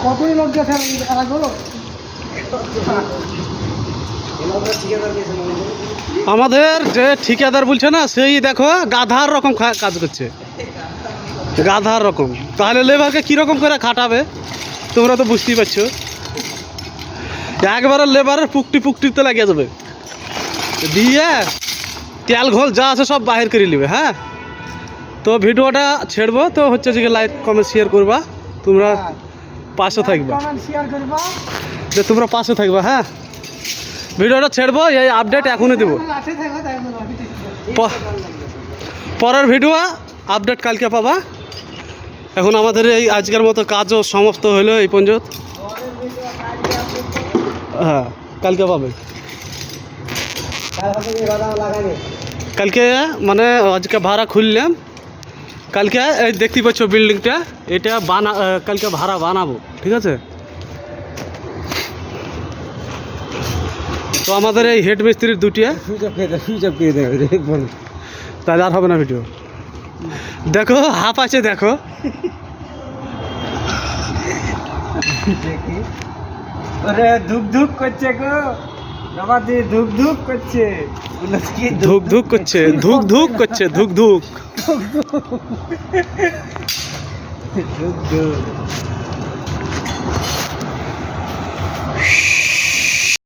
কতই লোক গেছে খেলাগুলো। আমাদের যে ঠিকাদার বলছে না, সেই দেখো গাধার রকম কাজ করছে, গাধার রকম। তাহলে লেবারকে কীরকম করে খাটাবে তোমরা তো বুঝতেই পারছো। একবারে লেবারের পুকটিতে লাগিয়ে যাবে, দিয়ে তেল ঘোল যা আছে সব বাহির করে নেবে। হ্যাঁ, তো ভিডিওটা ছেড়বো, তো হচ্ছে যে লাইক কমেন্ট শেয়ার করবা, তোমরা পাশে থাকবা, যে তোমরা পাশে থাকবা। হ্যাঁ, ভিডিওটা ছেড়বো, এই আপডেট এখনই দেবো। পরের ভিডিও আপডেট কালকে পাবা। এখন আমাদের এই আজকের মতো কাজও সমাপ্ত হলো এই পর্যন্ত। হ্যাঁ, কালকে পাবে। কালকে মানে আজকে ভাড়া খুললাম, কালকে এই দেখতে পাচ্ছ বিল্ডিংটা, এটা কালকে ভাড়া বানাবো, ঠিক আছে। তো আমাদের এই হেড মিস্ত্রির দুটিয়া তাহলে আর হবে না ভিডিও। দেখো হাফ আছে, দেখো ধুক ধুক করছে গো বাবাজি, ধুক ধুক করছে, ধুক ধুক করছে, ধুক ধুক করছে, ধুক ধুক ধুক ধুক।